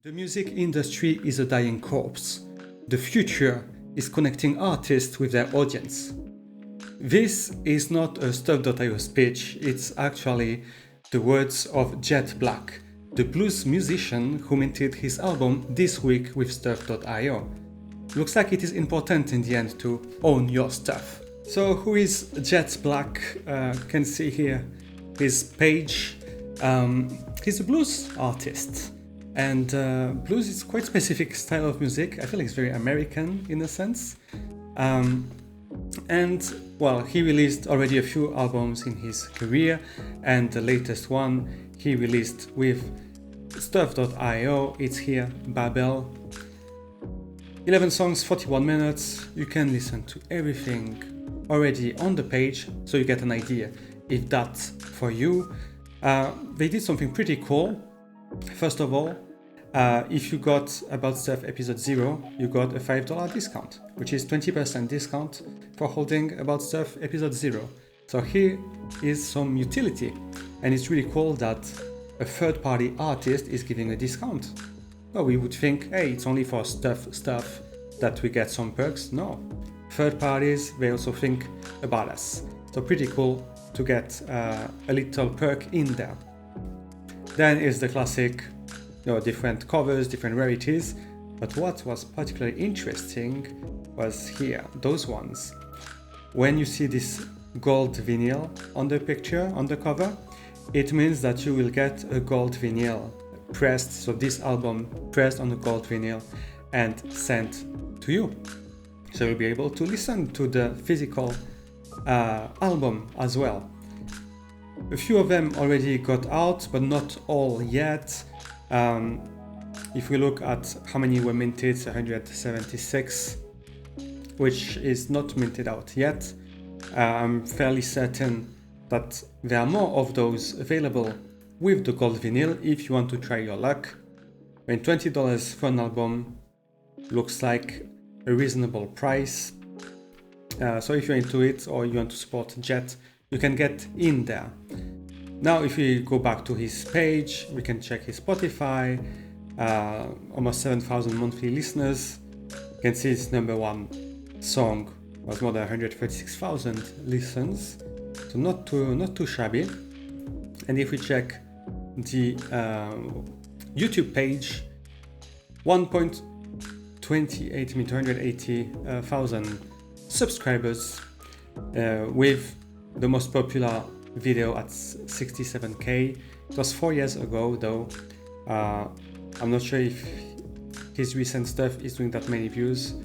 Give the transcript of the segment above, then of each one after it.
The music industry is a dying corpse. The future is connecting artists with their audience. This is not a Stuff.io speech, it's actually the words of Jhett Black, the blues musician who minted his album this week with Stuff.io. Looks like it is important in the end to own your stuff. So who is Jhett Black? Can see here his page. He's a blues artist. And blues is quite specific style of music. I feel like it's very American in a sense. And well, he released already a few albums in his career, and the latest one he released with Stuff.io. It's here, Babel. 11 songs, 41 minutes. You can listen to everything already on the page, so you get an idea if that's for you. They did something pretty cool. First of all, if you got About Stuff episode 0, you got a $5 discount, which is 20% discount for holding About Stuff episode 0. So here is some utility, and it's really cool that a third-party artist is giving a discount. Well, we would think, hey, it's only for stuff that we get some perks. No, third parties, they also think about us. So pretty cool to get a little perk in there. Then is the classic, different covers, different rarities. But what was particularly interesting was here, those ones. When you see this gold vinyl on the picture, on the cover, it means that you will get a gold vinyl pressed, so this album pressed on a gold vinyl and sent to you. So you'll be able to listen to the physical album as well. A few of them already got out, but not all yet. If we look at how many were minted, 176, which is not minted out yet. I'm fairly certain that there are more of those available with the gold vinyl if you want to try your luck. When $20 for an album looks like a reasonable price. So if you're into it or you want to support Jhett, you can get in there. Now if we go back to his page, we can check his Spotify, almost 7,000 monthly listeners. You can see his #1 song was more than 136,000 listens, so not too shabby. And if we check the YouTube page, 280,000 subscribers, with the most popular video at 67k. It was 4 years ago though. I'm not sure if his recent stuff is doing that many views.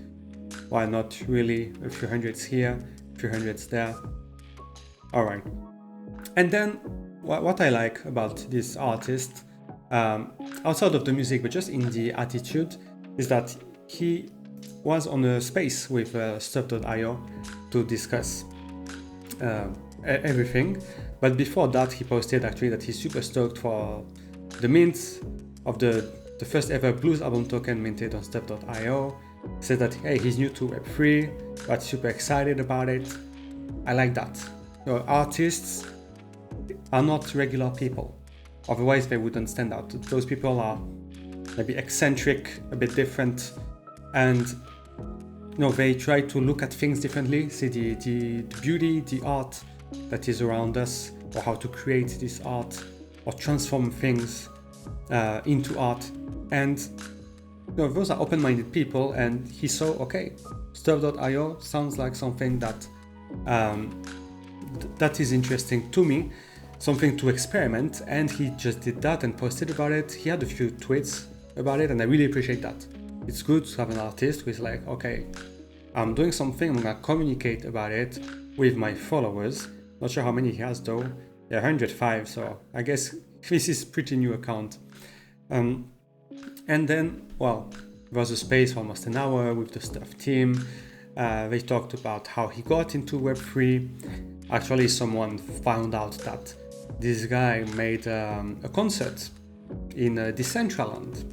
Why not really? A few hundreds here, a few hundreds there. Alright. And then what I like about this artist, outside of the music but just in the attitude, is that he was on a space with Stuff.io to discuss everything. But before that, he posted actually that he's super stoked for the mint of the first ever blues album token minted on Stuff.io. Said that, hey, he's new to Web3, but super excited about it. I like that. Artists are not regular people. Otherwise, they wouldn't stand out. Those people are maybe eccentric, a bit different, and they try to look at things differently, see the beauty, the art that is around us, or how to create this art, or transform things into art. And those are open-minded people, and he saw, okay, Stuff.io sounds like something that that is interesting to me, something to experiment, and he just did that and posted about it. He had a few tweets about it, and I really appreciate that. It's good to have an artist who is like, okay, I'm doing something, I'm gonna communicate about it with my followers. Not sure how many he has though. Yeah, 105, so I guess this is pretty new account. And then, well, there was a space for almost an hour with the Stuff team. They talked about how he got into Web3. Actually, someone found out that this guy made a concert in Decentraland.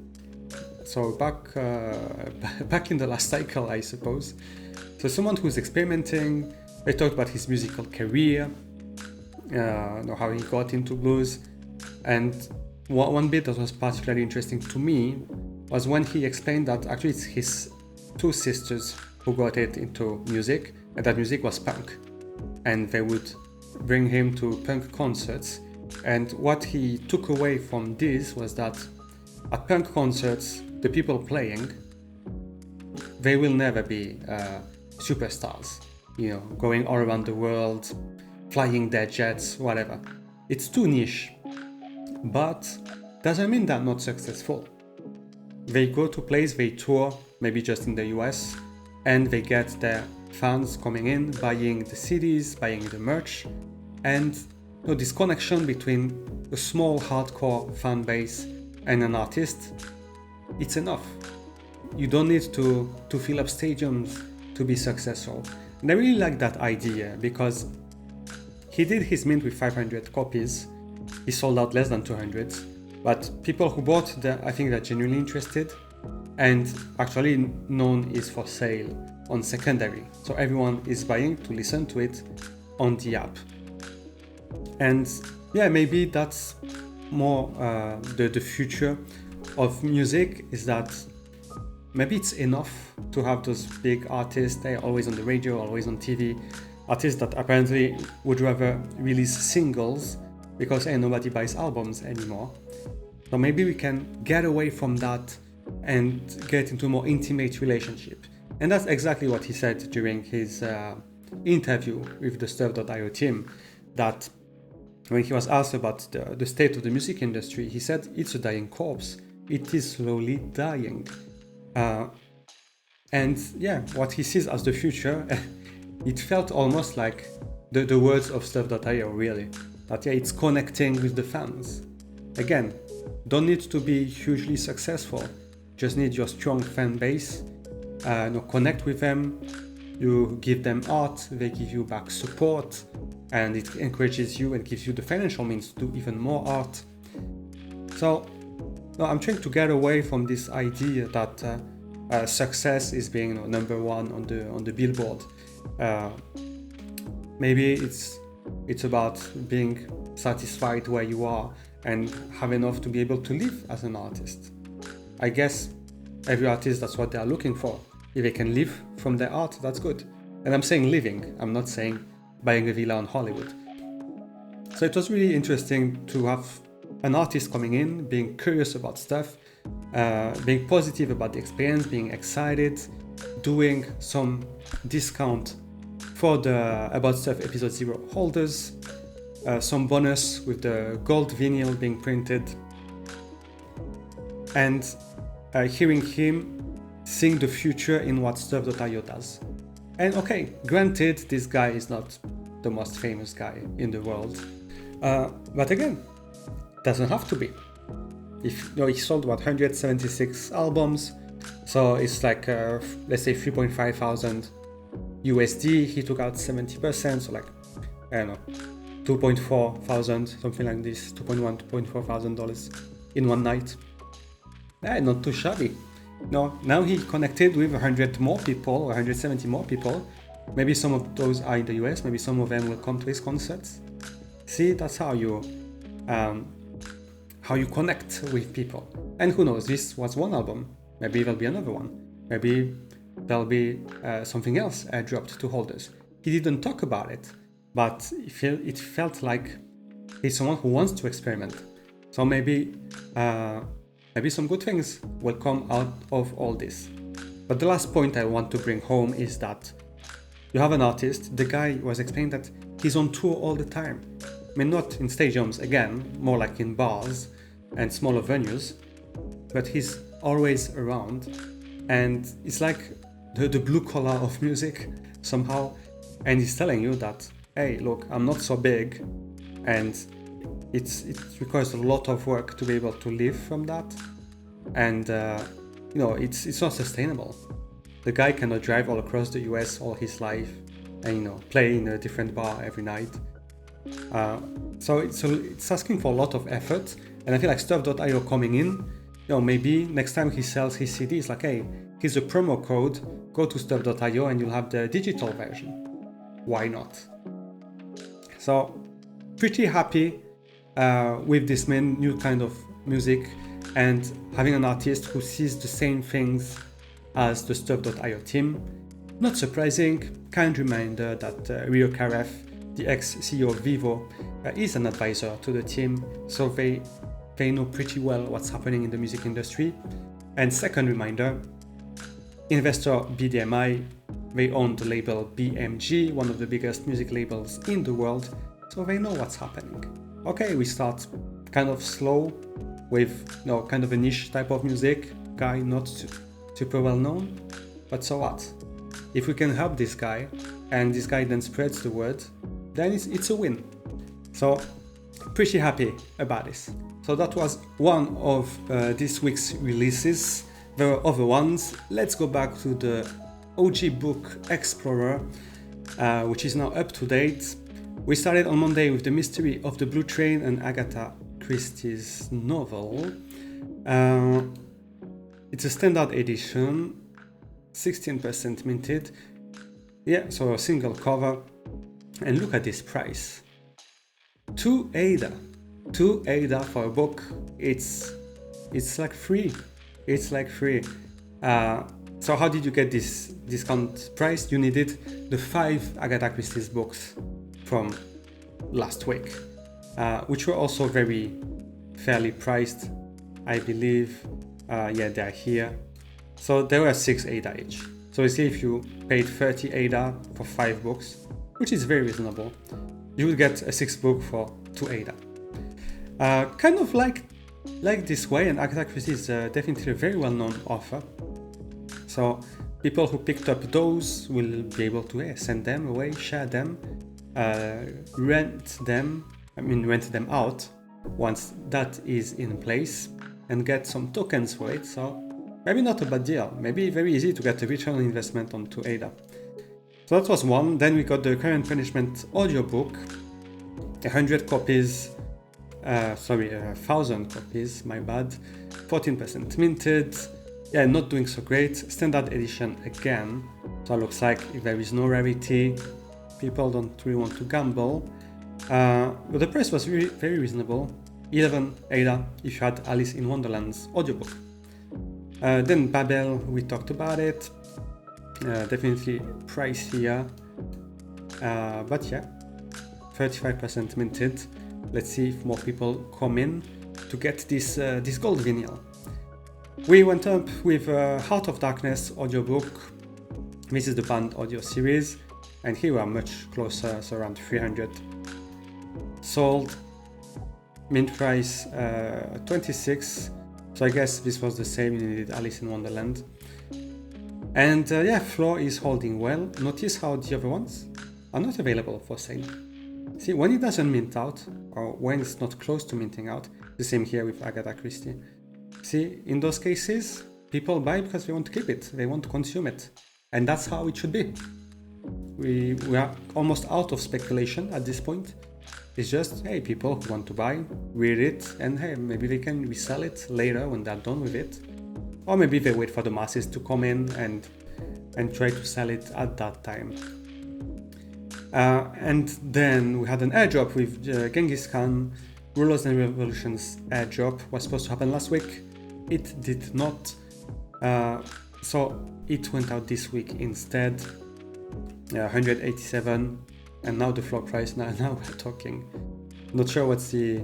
So back in the last cycle, I suppose. So someone who's experimenting. They talked about his musical career, how he got into blues, and one bit that was particularly interesting to me was when he explained that actually it's his two sisters who got it into music, and that music was punk. And they would bring him to punk concerts. And what he took away from this was that at punk concerts, the people playing, they will never be superstars, going all around the world, flying their jets, whatever. It's too niche, but doesn't mean they're not successful. They go to places, they tour, maybe just in the US, and they get their fans coming in, buying the CDs, buying the merch, and this connection between a small hardcore fan base and an artist, it's enough. You don't need to fill up stadiums to be successful. And I really like that idea because he did his mint with 500 copies. He sold out less than 200, but people who bought, I think they're genuinely interested, and actually known is for sale on secondary. So everyone is buying to listen to it on the app. And yeah, maybe that's more the future of music, is that maybe it's enough to have those big artists, they're always on the radio, always on TV, artists that apparently would rather release singles because nobody buys albums anymore. So maybe we can get away from that and get into a more intimate relationship. And that's exactly what he said during his interview with the Stuff.io team, that when he was asked about the state of the music industry, he said it's a dying corpse. It is slowly dying. And yeah, what he sees as the future, it felt almost like the words of Stuff.io, really. That yeah, it's connecting with the fans. Again, don't need to be hugely successful. Just need your strong fan base. Connect with them. You give them art, they give you back support, and it encourages you and gives you the financial means to do even more art. So I'm trying to get away from this idea that success is being number one on the billboard. Maybe it's about being satisfied where you are and have enough to be able to live as an artist. I guess every artist, that's what they are looking for. If they can live from their art, that's good. And I'm saying living, I'm not saying buying a villa in Hollywood. So it was really interesting to have an artist coming in, being curious about stuff, being positive about the experience, being excited, doing some discount for the About Stuff episode 0 holders, some bonus with the gold vinyl being printed, and hearing him seeing the future in what Stuff.io does. And okay, granted, this guy is not the most famous guy in the world, but again, doesn't have to be. If he sold 176 albums, so it's like let's say 3.5 thousand USD. He took out 70%, so like I don't know, 2.4 thousand, something like this, 2.4 thousand dollars in one night. Not too shabby. No, now he connected with 100 more people, or 170 more people. Maybe some of those are in the US, maybe some of them will come to his concerts. See, that's how you connect with people. And who knows, this was one album. Maybe there'll be another one. Maybe there'll be something else dropped to holders. He didn't talk about it, but it felt like he's someone who wants to experiment. So maybe some good things will come out of all this. But the last point I want to bring home is that you have an artist, the guy was explaining that he's on tour all the time. I mean, not in stadiums, again, more like in bars and smaller venues, but he's always around. And it's like the blue collar of music somehow. And he's telling you that, hey, look, I'm not so big, and it requires a lot of work to be able to live from that, and it's not sustainable. The guy cannot drive all across the US all his life and play in a different bar every night. So it's asking for a lot of effort, and I feel like Stuff.io coming in, maybe next time he sells his CD, it's like, hey, here's a promo code, go to Stuff.io and you'll have the digital version. Why not? So pretty happy with this new kind of music. and having an artist who sees the same things as the Stuff.io team. Not surprising, kind reminder that Rio Karef, the ex-CEO of Vivo, is an advisor to the team, so they know pretty well what's happening in the music industry. And second reminder, investor BDMI, they own the label BMG, one of the biggest music labels in the world, so they know what's happening. Okay, we start kind of slow with kind of a niche type of music, guy not super well known, but so what? If we can help this guy and this guy then spreads the word, then it's a win. So pretty happy about this. So that was one of this week's releases. There are other ones. Let's go back to the OG Book Explorer, which is now up to date. We started on Monday with The Mystery of the Blue Train and Agatha Christie's novel. It's a standard edition, 16% minted. Yeah, so a single cover. And look at this price. 2 ADA for a book. It's like free. It's like free. So how did you get this discount price? You needed the 5 Agatha Christie's books from last week, which were also very fairly priced, I believe. Yeah, they're here. So there were 6 ADA each. So you see, if you paid 30 ADA for 5 books, which is very reasonable, you would get a 6th book for 2 ADA. Kind of like this way, and Agatha Christie is definitely a very well-known author. So people who picked up those will be able to send them away, share them, rent them out once that is in place, and get some tokens for it. So maybe not a bad deal. Maybe very easy to get a return on investment on 2 ADA. So that was one. Then we got the Crime and Punishment audiobook, 100 copies. 1,000 copies, my bad. 14% minted. Yeah, not doing so great. Standard edition again. So it looks like if there is no rarity, people don't really want to gamble. But the price was very reasonable. 11 ADA if you had Alice in Wonderland's audiobook. Then Babel, we talked about it. Definitely pricier. But yeah, 35% minted. Let's see if more people come in to get this gold vinyl. We went up with Heart of Darkness audiobook. This is the band audio series, and here we are much closer, so around 300 sold. Mint price 26. So I guess this was the same. You needed Alice in Wonderland. And yeah, Floor is holding well. Notice how the other ones are not available for sale. See, when it doesn't mint out, or when it's not close to minting out, the same here with Agatha Christie. See, in those cases, people buy because they want to keep it, they want to consume it. And that's how it should be. We are almost out of speculation at this point. It's just, hey, people who want to buy, read it, and hey, maybe they can resell it later when they're done with it. Or maybe they wait for the masses to come in and try to sell it at that time. And then we had an airdrop with Genghis Khan. Rulers and Revolutions airdrop was supposed to happen last week. It did not. So it went out this week instead. 187, and now the floor price. Now we're talking. Not sure what's the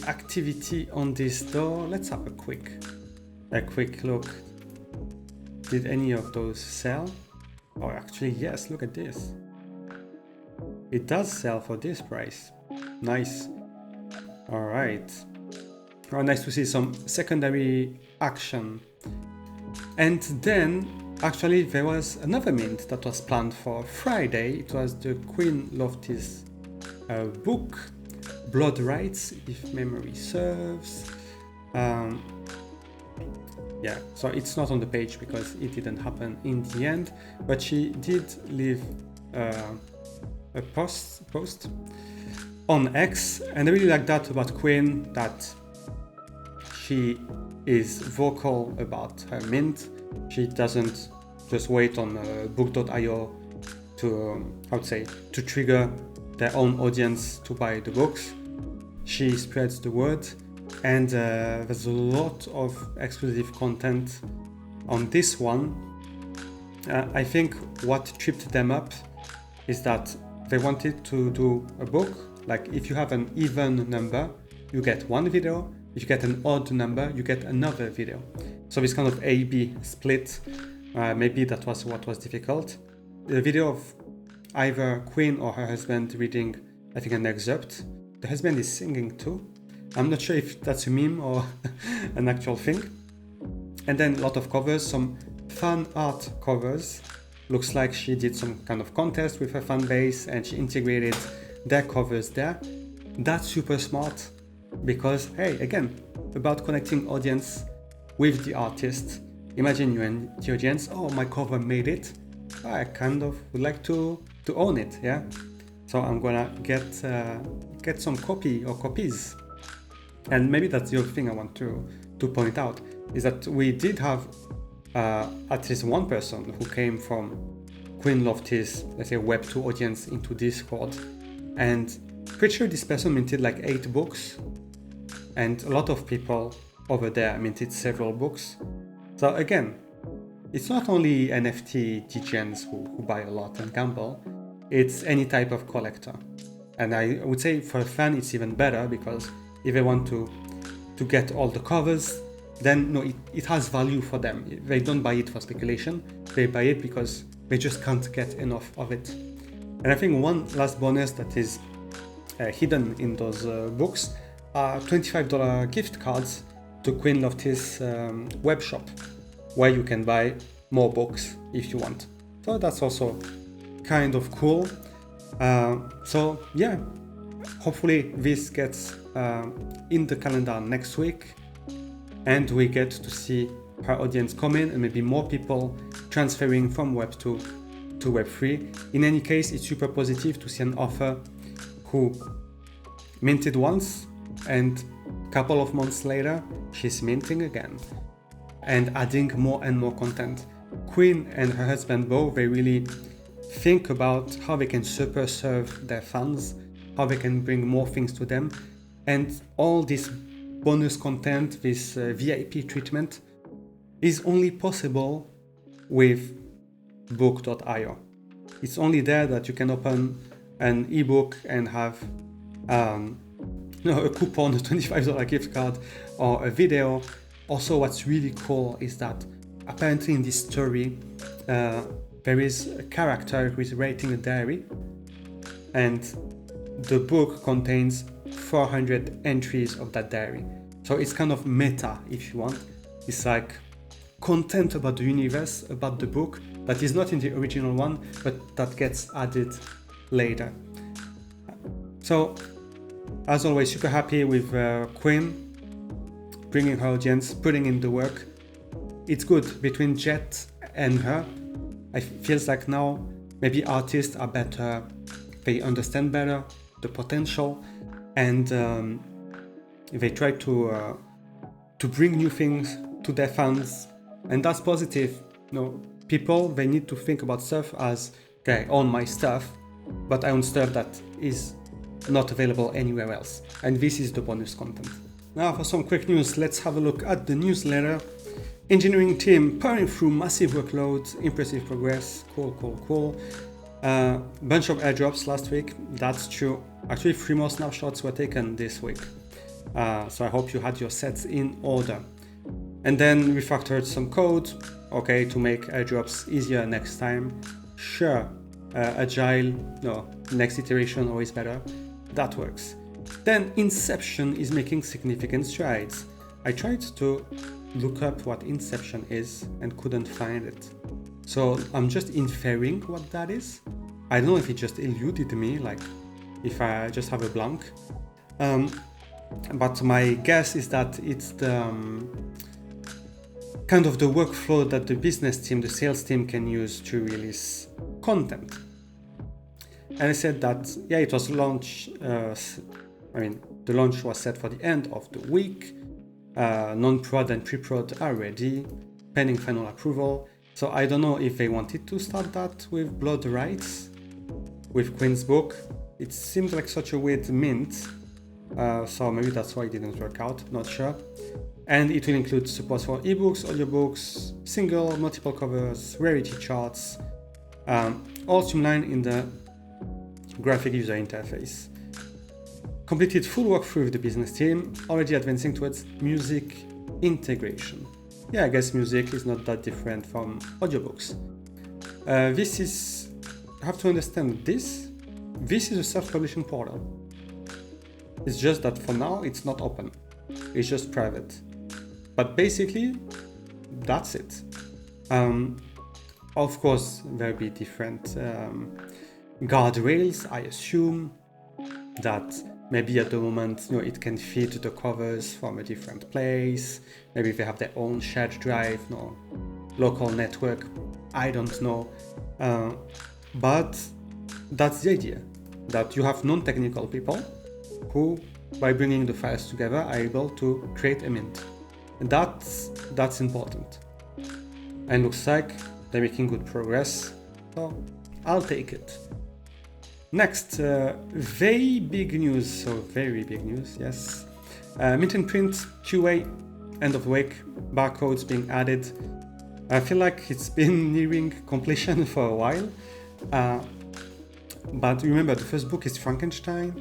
activity on this though. Let's have a quick look. Did any of those sell? Oh, actually yes. Look at this. It does sell for this price. Nice. All right. Oh, nice to see some secondary action. And then, actually, there was another mint that was planned for Friday. It was the Queen Lofty's book, Blood Rights, if memory serves. Yeah, so it's not on the page because it didn't happen in the end, but she did leave a post on X, and I really like that about Queen, that she is vocal about her mint. She doesn't just wait on book.io to trigger their own audience to buy the books. She spreads the word, and there's a lot of exclusive content on this one. I think what tripped them up is that they wanted to do a book, like if you have an even number, you get one video. If you get an odd number, you get another video. So this kind of A-B split, maybe that was what was difficult. The video of either Queen or her husband reading, I think, an excerpt. The husband is singing too. I'm not sure if that's a meme or an actual thing. And then a lot of covers, some fan art covers. Looks like she did some kind of contest with her fan base and she integrated their covers there. That's super smart because, hey, again, about connecting audience with the artist. Imagine you and the audience, oh, my cover made it. I kind of would like to own it, yeah? So I'm gonna get some copy or copies. And maybe that's the other thing I want to point out, is that we did have at least one person who came from Queen Lofty's, let's say, Web 2 audience into Discord. And pretty sure this person minted like 8 books. And a lot of people over there minted several books. So again, it's not only NFT degens who buy a lot and gamble, it's any type of collector. And I would say for a fan it's even better, because if they want to get all the covers, then no, it has value for them. They don't buy it for speculation, they buy it because they just can't get enough of it. And I think one last bonus that is hidden in those books are $25 gift cards to Queen Lofty's web shop, where you can buy more books if you want. So that's also kind of cool. So yeah, hopefully this gets in the calendar next week and we get to see her audience come in and maybe more people transferring from Web 2 to Web 3. In any case, it's super positive to see an author who minted once and a couple of months later she's minting again and adding more and more content. Queen and her husband both, they really think about how they can super serve their fans, how they can bring more things to them, and all this bonus content, this VIP treatment is only possible with book.io. It's only there that you can open an ebook and have a coupon, a $25 gift card, or a video. Also, what's really cool is that apparently in this story there is a character who is writing a diary, and the book contains 400 entries of that diary. So it's kind of meta, if you want. It's like content about the universe, about the book, that is not in the original one, but that gets added later. So, as always, super happy with Queen bringing her audience, putting in the work. It's good between Jhett and her. I feels like now maybe artists are better, they understand better the potential, and they try to bring new things to their fans, and that's positive. People, they need to think about stuff as, okay, I own my stuff, but I own stuff that is not available anywhere else, and this is the bonus content. Now for some quick news, let's have a look at the newsletter. Engineering team powering through massive workloads, impressive progress, cool. Bunch of airdrops last week, that's true. Actually 3 more snapshots were taken this week. So I hope you had your sets in order. And then refactored some code, okay, to make airdrops easier next time. Sure, agile, next iteration always better. That works. Then Inception is making significant strides. I tried to look up what Inception is and couldn't find it. So I'm just inferring what that is. I don't know if it just eluded me, like if I just have a blank. But my guess is that it's the kind of the workflow that the business team, the sales team can use to release content. And I said that, yeah, it was launch. The launch was set for the end of the week. Non-prod and pre-prod are ready, pending final approval. So I don't know if they wanted to start that with Blood Rights, with Queen's book. It seems like such a weird mint, So maybe that's why it didn't work out, not sure. And it will include support for ebooks, audiobooks, single, multiple covers, rarity charts, all streamlined in the graphic user interface. Completed full workthrough with the business team, already advancing towards music integration. Yeah, I guess music is not that different from audiobooks. This is, you have to understand this is a self-publishing portal. It's just that for now it's not open, it's just private. But basically, that's it. Of course, there'll be different guardrails, I assume, that maybe at the moment, it can feed the covers from a different place. Maybe they have their own shared drive, local network. I don't know. But that's the idea, that you have non-technical people who, by bringing the files together, are able to create a mint. And that's important. And looks like they're making good progress, so I'll take it. Next, very big news, yes. Mint and print QA, end of the week, barcodes being added. I feel like it's been nearing completion for a while. But remember, the first book is Frankenstein,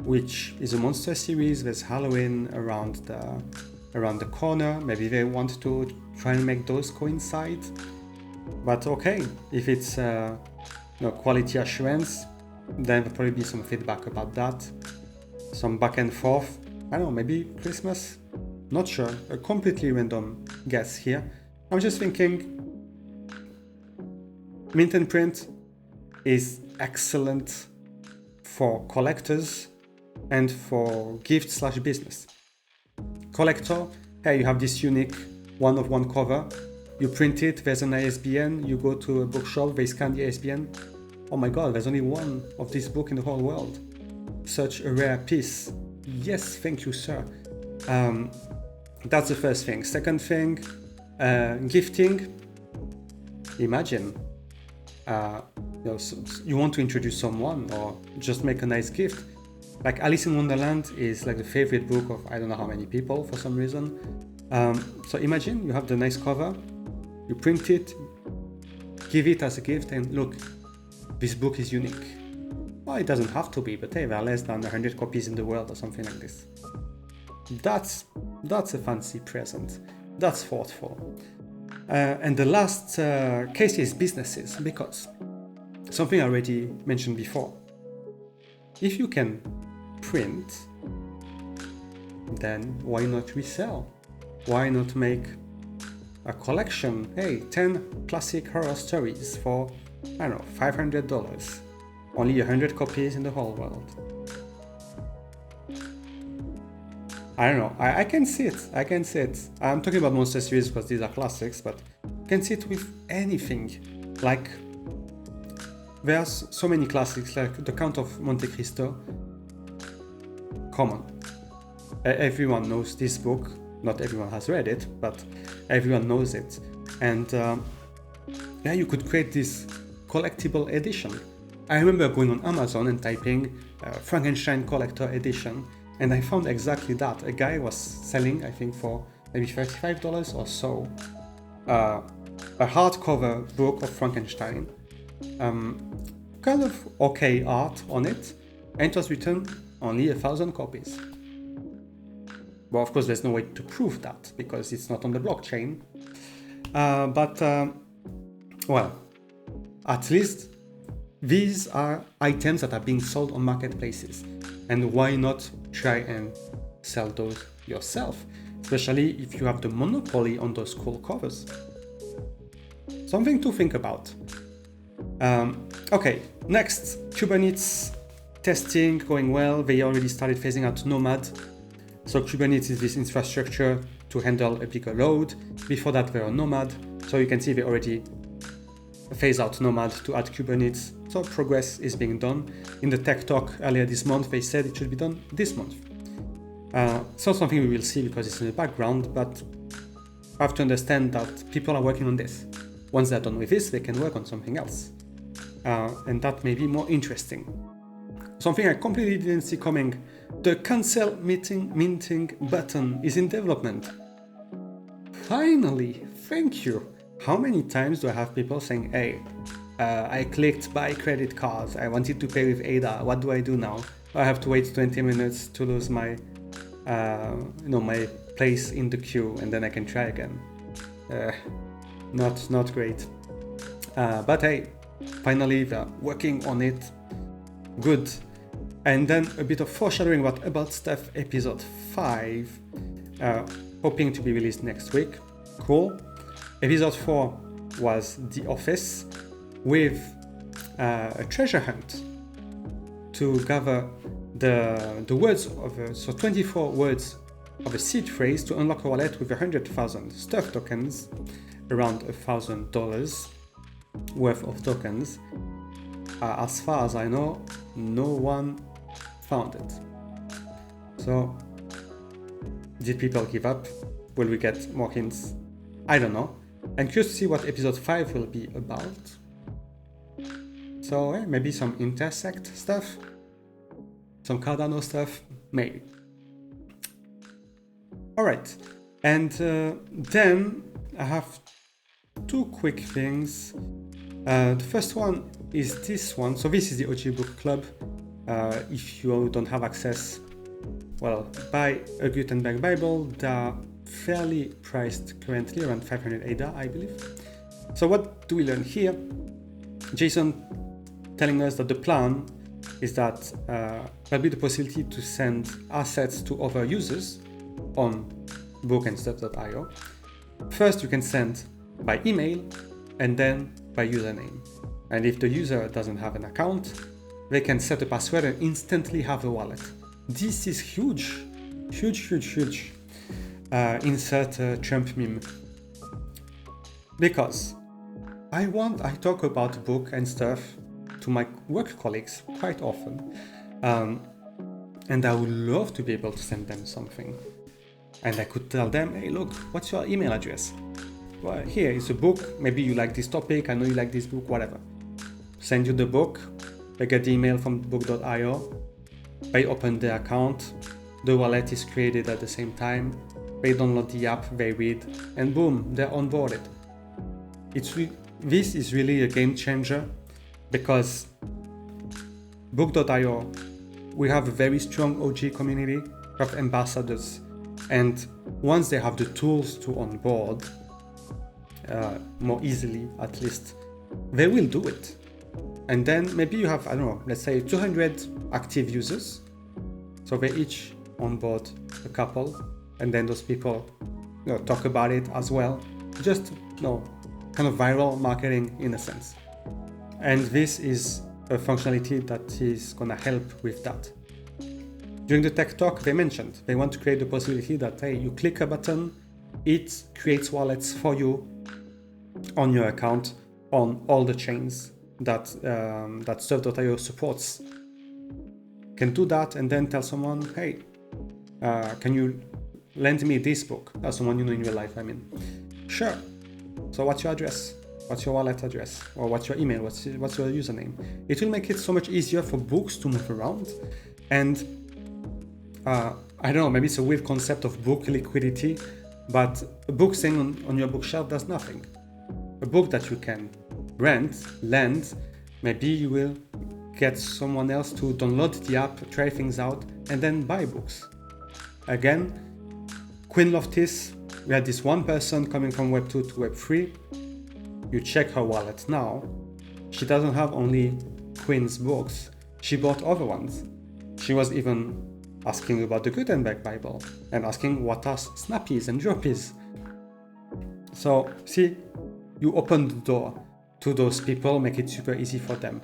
which is a monster series. There's Halloween around the corner. Maybe they want to try and make those coincide. But okay, if it's quality assurance, then there'll probably be some feedback about that. Some back and forth. I don't know, maybe Christmas? Not sure. A completely random guess here. I'm just thinking mint and print is excellent for collectors and for gift/business. Collector, hey, you have this unique one-of-one cover, you print it, there's an ISBN, you go to a bookshop, they scan the ISBN. Oh my god, there's only one of this book in the whole world. Such a rare piece. Yes, thank you, sir. That's the first thing. Second thing, gifting. Imagine, you want to introduce someone or just make a nice gift. Like Alice in Wonderland is like the favorite book of I don't know how many people for some reason. So imagine you have the nice cover, you print it, give it as a gift, and look, this book is unique. Well, it doesn't have to be, but hey, there are less than 100 copies in the world or something like this. That's a fancy present. That's thoughtful. And the last case is businesses, because something I already mentioned before. If you can print, then why not resell? Why not make a collection? Hey, 10 classic horror stories for, I don't know, $500. Only 100 copies in the whole world. I don't know, I can see it. I'm talking about monster series because these are classics, but you can see it with anything. Like, there's so many classics, like The Count of Monte Cristo. Come on. Everyone knows this book. Not everyone has read it, but everyone knows it. And you could create this collectible edition. I remember going on Amazon and typing Frankenstein Collector Edition, and I found exactly that. A guy was selling, I think for maybe $35 or so, a hardcover book of Frankenstein. Kind of okay art on it, and it was written only 1,000 copies. Well, of course, there's no way to prove that because it's not on the blockchain. Well, at least these are items that are being sold on marketplaces. And why not try and sell those yourself? Especially if you have the monopoly on those cool covers. Something to think about. Okay, next, Kubernetes testing going well. They already started phasing out Nomad. So Kubernetes is this infrastructure to handle a bigger load. Before that, they were Nomad. So you can see they already phase out Nomad to add Kubernetes. So progress is being done. In the tech talk earlier this month, they said it should be done this month. So something we will see because it's in the background, but I have to understand that people are working on this. Once they're done with this, they can work on something else. And that may be more interesting. Something I completely didn't see coming The cancel minting button is in development. Finally, thank you. How many times do I have people saying, hey, I clicked buy credit cards, I wanted to pay with ADA, what do I do now? I have to wait 20 minutes to lose my, my place in the queue, and then I can try again. Not great. But hey, finally they're working on it. Good. And then a bit of foreshadowing about Stuff episode 5, hoping to be released next week. Cool. Episode 4 was The Office, with a treasure hunt to gather the words of 24 words of a seed phrase to unlock a wallet with 100,000 Stuff tokens, around $1,000 worth of tokens. As far as I know, no one found it. So, did people give up? Will we get more hints? I don't know. I'm curious to see what episode 5 will be about. So maybe some intersect stuff, some Cardano stuff, maybe. Alright, and then I have 2 quick things. The first one is this one. So this is the OG Book Club. If you don't have access, well, buy a Gutenberg Bible. They're fairly priced currently, around 500 ADA, I believe. So what do we learn here? Jason telling us that the plan is that there'll be the possibility to send assets to other users on bookandstuff.io. First, you can send by email and then by username. And if the user doesn't have an account, they can set a password and instantly have a wallet. This is huge. Insert Trump meme. Because I talk about book and stuff to my work colleagues quite often. And I would love to be able to send them something. And I could tell them, hey, look, what's your email address? Well, here is a book. Maybe you like this topic. I know you like this book, whatever. Send you the book. They get the email from book.io. They open the account. The wallet is created at the same time. They download the app, they read, and boom, they're onboarded. This is really a game changer, because book.io, we have a very strong OG community of ambassadors, and once they have the tools to onboard, more easily at least, they will do it. And then maybe you have, I don't know, let's say 200 active users, so they each onboard a couple, and then those people talk about it as well. Just kind of viral marketing in a sense. And this is a functionality that is gonna help with that. During the tech talk, they mentioned they want to create the possibility that, hey, you click a button, it creates wallets for you on your account on all the chains that Stuff.io supports. Can do that and then tell someone, hey, can you lend me this book? That's someone you know in real life, I mean. Sure. So what's your address? What's your wallet address? Or what's your email? What's your username? It will make it so much easier for books to move around. And I don't know, maybe it's a weird concept of book liquidity, but a book staying on your bookshelf does nothing. A book that you can rent, lend, maybe you will get someone else to download the app, try things out, and then buy books. Again, Queen Loftis, we had this one person coming from Web 2 to Web 3. You check her wallet now. She doesn't have only Queen's books. She bought other ones. She was even asking about the Gutenberg Bible and asking what are snappies and droppies. So, see, you open the door to those people, make it super easy for them.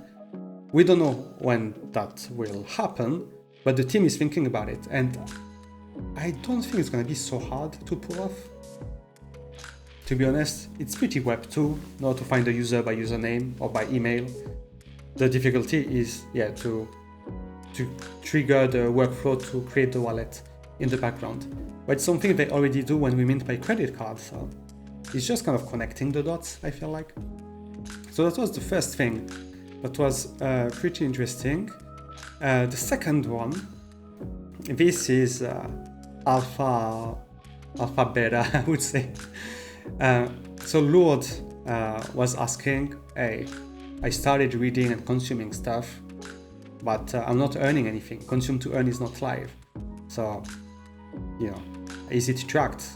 We don't know when that will happen, but the team is thinking about it, and I don't think it's going to be so hard to pull off. To be honest, it's pretty Web 2, not to find a user by username or by email. The difficulty is, to trigger the workflow to create the wallet in the background. But it's something they already do when we mint by credit card, so it's just kind of connecting the dots, I feel like. So that was the first thing. That was pretty interesting. The second one this is alpha beta, I would say. So Lord was asking, hey, I started reading and consuming stuff, but I'm not earning anything. Consume to earn is not live. So, is it tracked?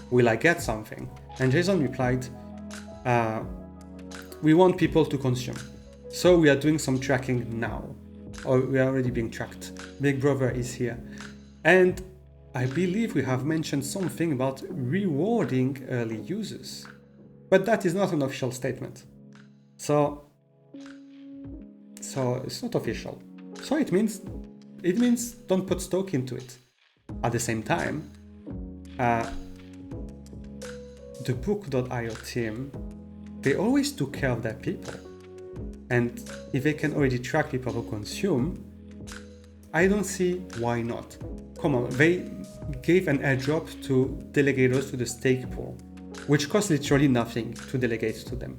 Will I get something? And Jason replied, we want people to consume. So we are doing some tracking now. Or we are already being tracked. Big Brother is here. And I believe we have mentioned something about rewarding early users. But that is not an official statement. So it's not official. So it means don't put stock into it. At the same time, the book.io team, they always took care of their people. And if they can already track people who consume, I don't see why not. Come on, they gave an airdrop to delegators to the stake pool, which costs literally nothing to delegate to them.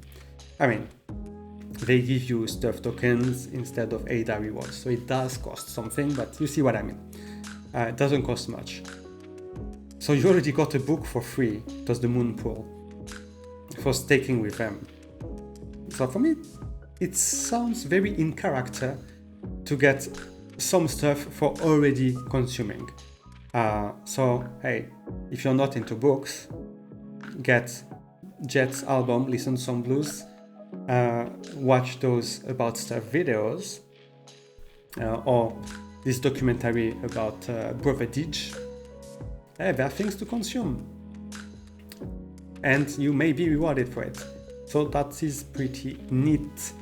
I mean, they give you stuff tokens instead of ADA rewards, so it does cost something, but you see what I mean. It doesn't cost much. So you already got a book for free, plus the moon pool, for staking with them. So for me, it sounds very in character to get some stuff for already consuming. So hey, if you're not into books, get Jhett's album, listen to some blues, watch those about stuff videos, or this documentary about Brother Dij. Hey, there are things to consume, and you may be rewarded for it. So that is pretty neat.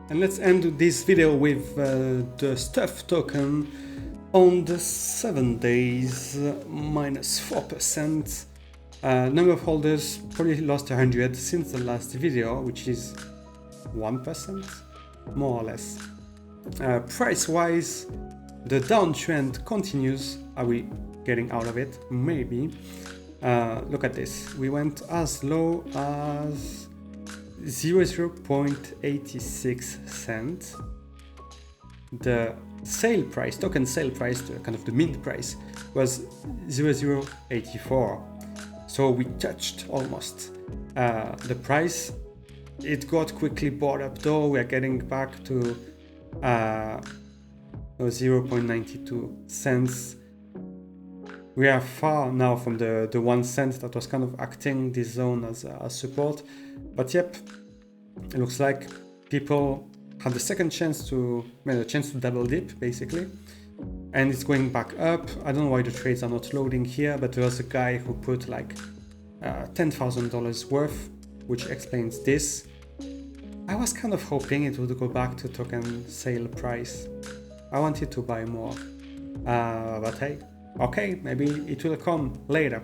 And let's end this video with the stuff token on the 7 days, minus 4%. Number of holders probably lost 100 since the last video, which is 1%, more or less. Price-wise, the downtrend continues. Are we getting out of it? Maybe. Look at this. We went as low as 0.86 cents. The sale price, token sale price, the kind of the mint price, was 0.084. So we touched almost the price. It got quickly bought up though. We are getting back to 0.92 cents. We are far now from the 1 cent that was kind of acting this zone as support. But yep, it looks like people had the second chance to, a chance to double dip basically. And it's going back up. I don't know why the trades are not loading here, but there was a guy who put like $10,000 worth, which explains this. I was kind of hoping it would go back to token sale price. I wanted to buy more, but hey, okay, maybe it will come later.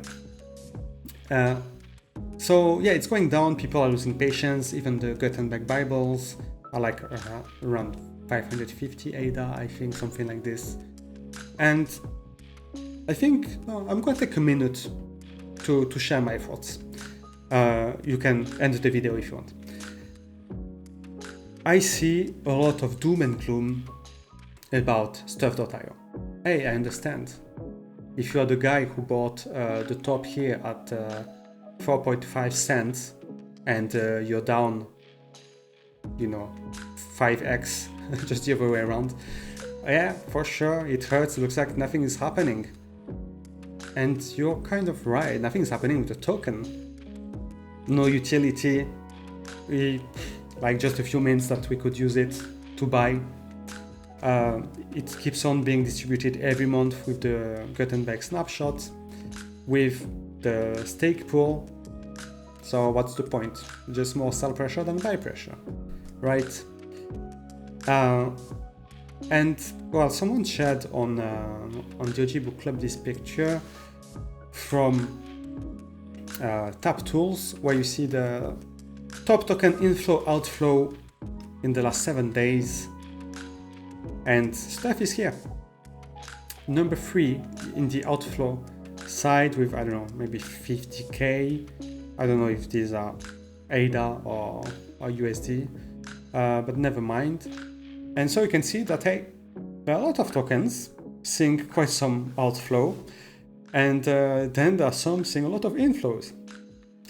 So yeah, it's going down. People are losing patience. Even the Gutenberg Bibles are like around 550 ADA, I think, something like this. And I think I'm going to take a minute to share my thoughts. You can end the video if you want. I see a lot of doom and gloom about stuff.io. Hey, I understand. If you are the guy who bought the top here at 4.5 cents and you're down, 5x, just the other way around, yeah, for sure, it hurts. It looks like nothing is happening. And you're kind of right, nothing is happening with the token. No utility, like just a few minutes that we could use it to buy. It keeps on being distributed every month with the Gutenberg snapshot, with the stake pool. So what's the point? Just more sell pressure than buy pressure, right? And well, someone shared on the OG Book Club this picture from Tap Tools, where you see the top token inflow outflow in the last 7 days, and stuff is here. Number 3 in the outflow side with, I don't know, maybe 50k. I don't know if these are ADA or USD, but never mind. And so you can see that, hey, there are a lot of tokens seeing quite some outflow, and then there are some seeing a lot of inflows.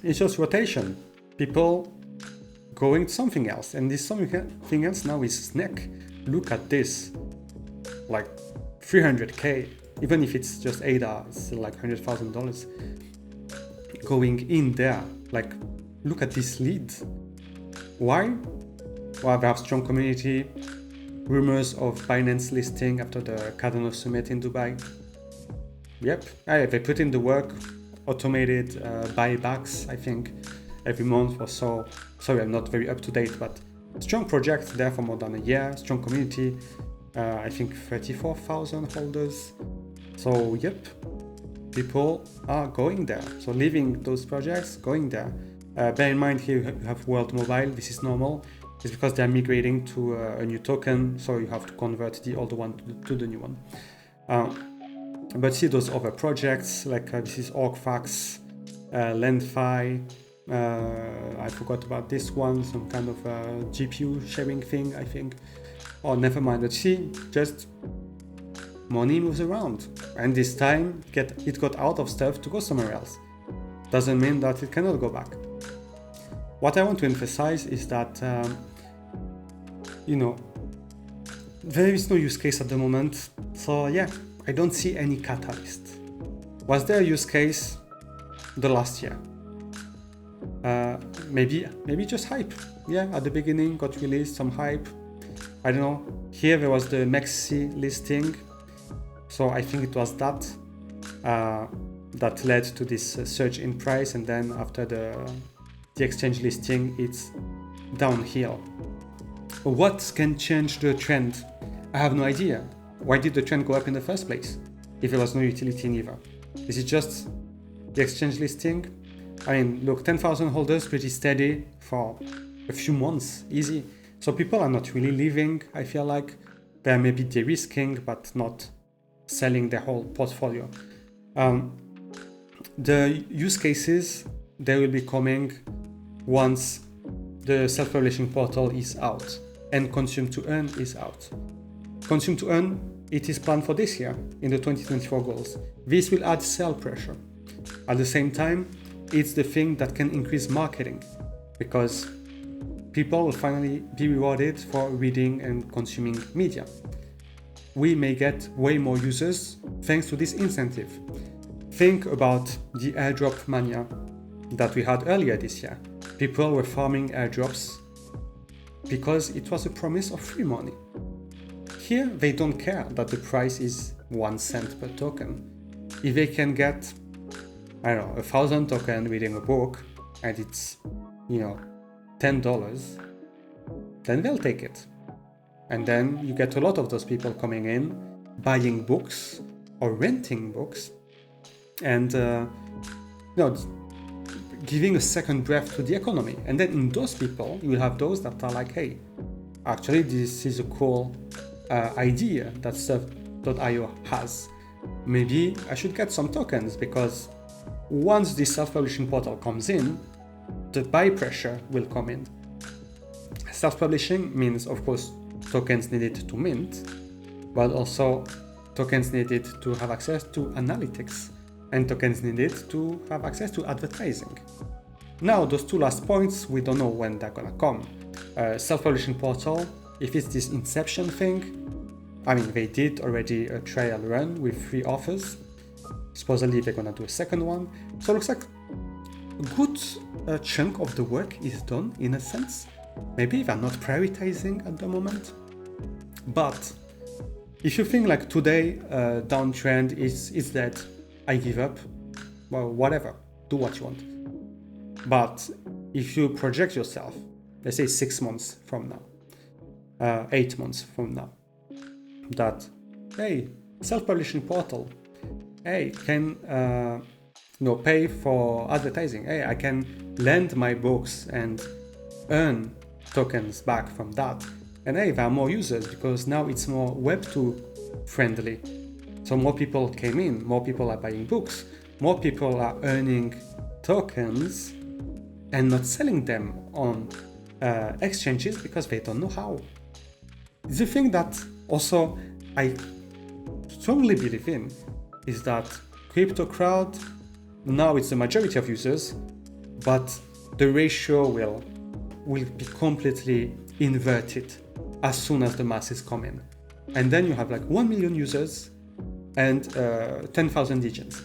It's just rotation. People going to something else, and this something else now is Snack. Look at this, like 300k. Even if it's just ADA, it's still like $100,000 going in there. Like, look at this lead. Why? Well, they have strong community. Rumors of Binance listing after the Cardano Summit in Dubai. Yep, they put in the work. Automated buybacks, I think, every month or so. Sorry, I'm not very up to date, but strong project there for more than a year. Strong community. I think 34,000 holders. So yep, people are going there. So leaving those projects, going there. Bear in mind here you have World Mobile. This is normal. It's because they're migrating to a new token, so you have to convert the older one to the new one. But see those other projects, like this is OrgFax, LendFi. I forgot about this one, some kind of GPU sharing thing, I think. Oh, never mind. But see, just money moves around, and this time it got out of stuff to go somewhere else. Doesn't mean that it cannot go back. What I want to emphasize is that there is no use case at the moment. So yeah, I don't see any catalyst. Was there a use case the last year? Maybe just hype. Yeah, at the beginning got released some hype. I don't know. Here there was the Mexi listing, so I think it was that that led to this surge in price, and then after the exchange listing, it's downhill. What can change the trend? I have no idea. Why did the trend go up in the first place if there was no utility neither? Is it just the exchange listing? I mean, look, 10,000 holders, pretty steady for a few months, easy. So people are not really leaving, I feel like. They're maybe de-risking, but not selling their whole portfolio. The use cases, they will be coming once the self-publishing portal is out and Consume to Earn is out. Consume to Earn, it is planned for this year in the 2024 goals. This will add sell pressure. At the same time, it's the thing that can increase marketing, because people will finally be rewarded for reading and consuming media. We may get way more users thanks to this incentive. Think about the airdrop mania that we had earlier this year. People were farming airdrops because it was a promise of free money. Here, they don't care that the price is 1 cent per token. If they can get, 1,000 tokens reading a book, and it's, $10, then they'll take it. And then you get a lot of those people coming in, buying books or renting books, and giving a second breath to the economy. And then in those people, you will have those that are like, hey, actually this is a cool idea that Stuff.io has. Maybe I should get some tokens, because once the self-publishing portal comes in, the buy pressure will come in. Self-publishing means, of course, tokens needed to mint, but also tokens needed to have access to analytics, and tokens needed to have access to advertising. Now, those two last points, we don't know when they're gonna come. Self-publishing portal, if it's this inception thing, they did already a trial run with 3 offers. Supposedly they're gonna do a second one. So it looks like a good chunk of the work is done in a sense. Maybe they're not prioritizing at the moment. But if you think like today, downtrend is dead, I give up, well, whatever, do what you want. But if you project yourself, let's say 6 months from now, 8 months from now, that, hey, self-publishing portal, hey, can pay for advertising, hey, I can lend my books and earn tokens back from that, and hey, there are more users because now it's more Web2 friendly. So more people came in, more people are buying books, more people are earning tokens and not selling them on exchanges because they don't know how. The thing that also I strongly believe in is that crypto crowd, now it's the majority of users, but the ratio will be completely inverted as soon as the masses come in. And then you have like 1 million users and 10,000 agents.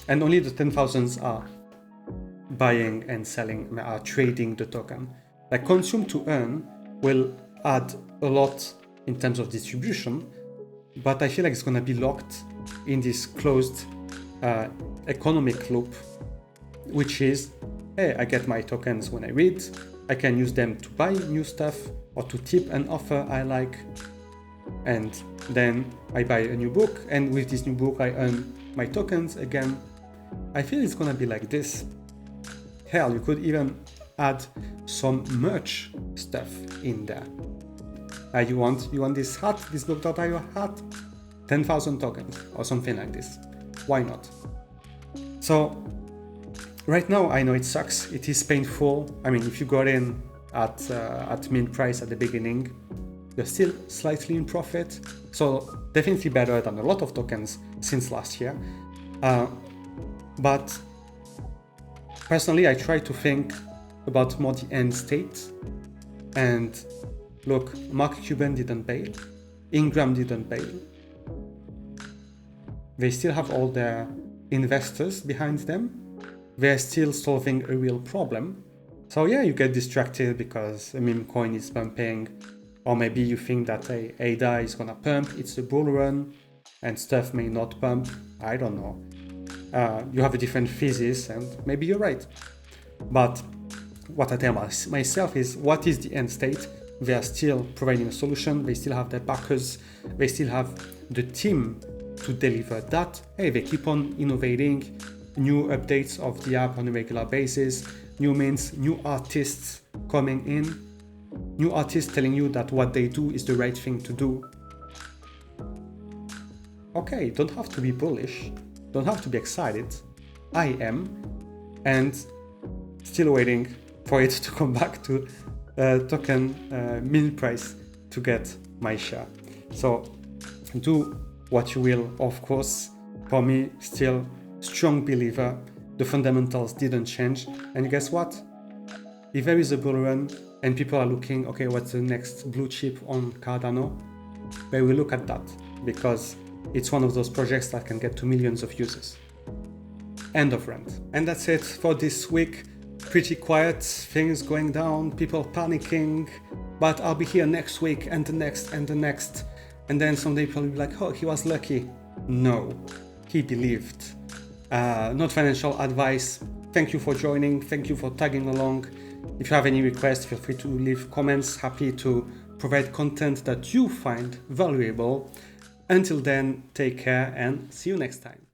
And only the 10,000s are buying and selling, are trading the token. Like consume to earn will add a lot in terms of distribution, but I feel like it's going to be locked in this closed economic loop, which is, hey, I get my tokens when I read, I can use them to buy new stuff or to tip an offer I like, and then I buy a new book, and with this new book I earn my tokens again. I feel it's gonna be like this. Hell, you could even add some merch stuff in there. You want this hat, this book.io hat, 10,000 tokens or something like this. Why not? So right now I know it sucks, it is painful. I mean, if you got in at mint price at the beginning, you're still slightly in profit, so definitely better than a lot of tokens since last year. But personally, I try to think about more the end state. And look, Mark Cuban didn't bail, Ingram didn't bail. They still have all their investors behind them. They're still solving a real problem. So yeah, you get distracted because a meme coin is pumping, or maybe you think that ADA is gonna pump, it's a bull run, and stuff may not pump. I don't know. You have a different thesis, and maybe you're right. But what I tell myself is, what is the end state? They are still providing a solution. They still have their backers. They still have the team to deliver that. Hey, they keep on innovating, new updates of the app on a regular basis, new mints, new artists coming in, new artists telling you that what they do is the right thing to do. Okay, don't have to be bullish, don't have to be excited. I am, and still waiting for it to come back to token mint price to get my share. So do what you will, of course. For me, still strong believer. The fundamentals didn't change, and guess what? If there is a bull run and people are looking, okay, what's the next blue chip on Cardano? They will look at that because it's one of those projects that can get to millions of users. End of rant. And that's it for this week. Pretty quiet, things going down, people panicking, but I'll be here next week and the next and the next. And then someday people will be like, oh, he was lucky. No, he believed. Not financial advice. Thank you for joining. Thank you for tagging along. If you have any requests, feel free to leave comments. Happy to provide content that you find valuable. Until then, take care and see you next time.